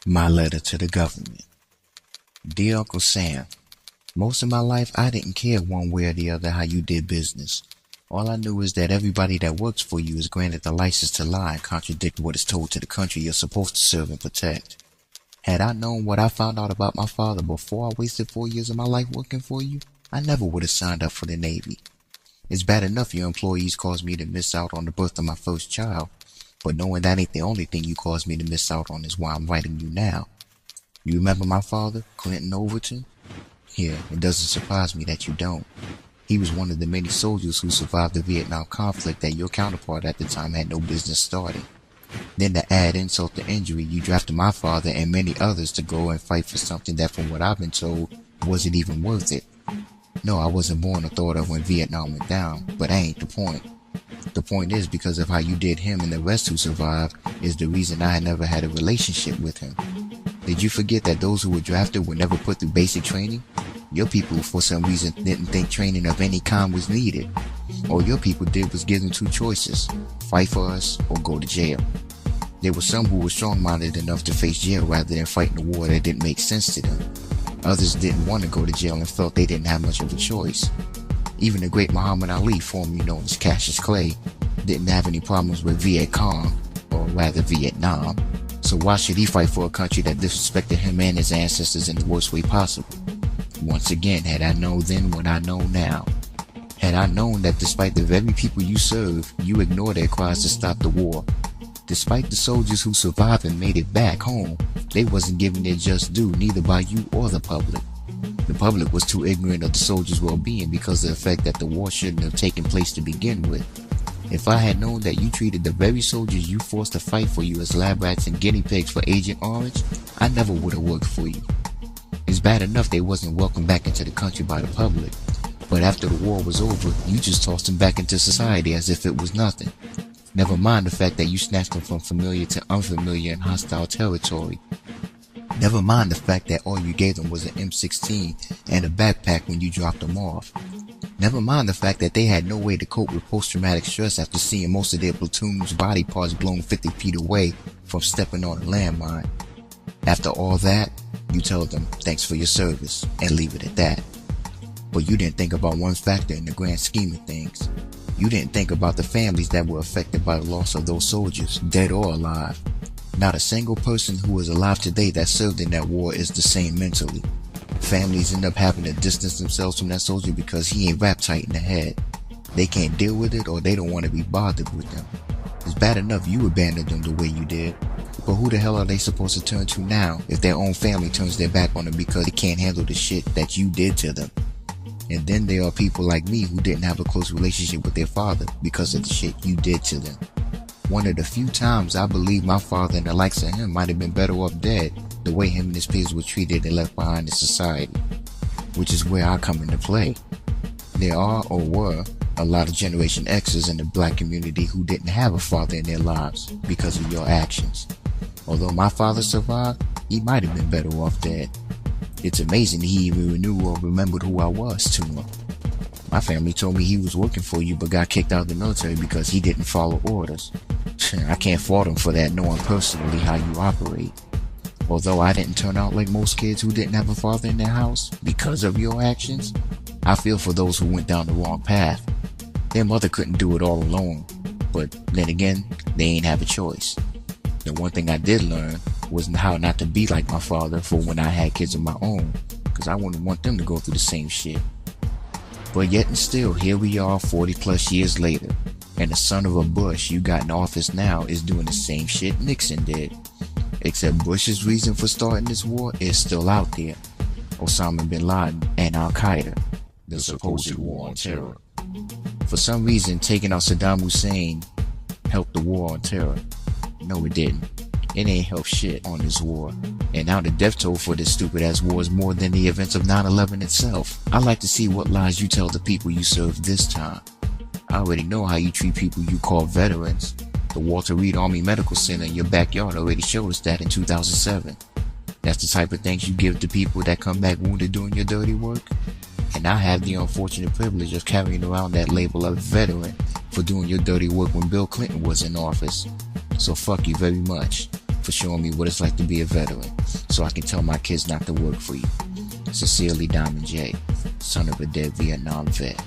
My letter to the government. Dear Uncle Sam, most of my life I didn't care one way or the other how you did business. All I knew is that everybody that works for you is granted the license to lie and contradict what is told to the country you're supposed to serve and protect. Had I known what I found out about my father before I wasted 4 years of my life working for you, I never would have signed up for the Navy. It's bad enough your employees caused me to miss out on the birth of my first child, but knowing that ain't the only thing you caused me to miss out on is why I'm writing you now. You remember my father, Clinton Overton? Yeah, it doesn't surprise me that you don't. He was one of the many soldiers who survived the Vietnam conflict that your counterpart at the time had no business starting. Then to add insult to injury, you drafted my father and many others to go and fight for something that, from what I've been told, wasn't even worth it. No, I wasn't born or thought of when Vietnam went down, but that ain't the point. The point is, because of how you did him and the rest who survived, is the reason I had never had a relationship with him. Did you forget that those who were drafted were never put through basic training? Your people, for some reason, didn't think training of any kind was needed. All your people did was give them two choices: fight for us or go to jail. There were some who were strong-minded enough to face jail rather than fighting a war that didn't make sense to them. Others didn't want to go to jail and felt they didn't have much of a choice. Even the great Muhammad Ali, formerly known as Cassius Clay, didn't have any problems with Viet Cong, or rather Vietnam. So why should he fight for a country that disrespected him and his ancestors in the worst way possible? Once again, had I known then what I know now. Had I known that despite the very people you serve, you ignore their cries to stop the war. Despite the soldiers who survived and made it back home, they wasn't given their just due neither by you or the public. The public was too ignorant of the soldiers' well-being because of the fact that the war shouldn't have taken place to begin with. If I had known that you treated the very soldiers you forced to fight for you as lab rats and guinea pigs for Agent Orange, I never would have worked for you. It's bad enough they wasn't welcomed back into the country by the public, but after the war was over, you just tossed them back into society as if it was nothing. Never mind the fact that you snatched them from familiar to unfamiliar and hostile territory. Never mind the fact that all you gave them was an M16 and a backpack when you dropped them off. Never mind the fact that they had no way to cope with post-traumatic stress after seeing most of their platoon's body parts blown 50 feet away from stepping on a landmine. After all that, you tell them thanks for your service and leave it at that. But you didn't think about one factor in the grand scheme of things. You didn't think about the families that were affected by the loss of those soldiers, dead or alive. Not a single person who is alive today that served in that war is the same mentally. Families end up having to distance themselves from that soldier because he ain't wrapped tight in the head. They can't deal with it or they don't want to be bothered with them. It's bad enough you abandoned them the way you did, but who the hell are they supposed to turn to now if their own family turns their back on them because they can't handle the shit that you did to them? And then there are people like me who didn't have a close relationship with their father because of the shit you did to them. One of the few times I believe my father and the likes of him might have been better off dead, the way him and his peers were treated and left behind in society. Which is where I come into play. There are, or were, a lot of Generation X's in the black community who didn't have a father in their lives because of your actions. Although my father survived, he might have been better off dead. It's amazing he even knew or remembered who I was to him. My family told me he was working for you but got kicked out of the military because he didn't follow orders. I can't fault him for that, knowing personally how you operate. Although I didn't turn out like most kids who didn't have a father in their house because of your actions, I feel for those who went down the wrong path. Their mother couldn't do it all alone, but then again, they ain't have a choice. The one thing I did learn was how not to be like my father for when I had kids of my own, because I wouldn't want them to go through the same shit. But yet and still, here we are 40 plus years later, and the son of a Bush you got in office now is doing the same shit Nixon did. Except Bush's reason for starting this war is still out there. Osama bin Laden and Al-Qaeda, the supposed war on terror. For some reason, taking out Saddam Hussein helped the war on terror. No, it didn't. It ain't helped shit on this war. And now the death toll for this stupid ass war is more than the events of 9/11 itself. I'd like to see what lies you tell the people you serve this time. I already know how you treat people you call veterans. The Walter Reed Army Medical Center in your backyard already showed us that in 2007. That's the type of things you give to people that come back wounded doing your dirty work. And I have the unfortunate privilege of carrying around that label of veteran for doing your dirty work when Bill Clinton was in office. So fuck you very much. for showing me what it's like to be a veteran, so I can tell my kids not to work for you. Sincerely, Dymon-J, son of a dead Vietnam vet.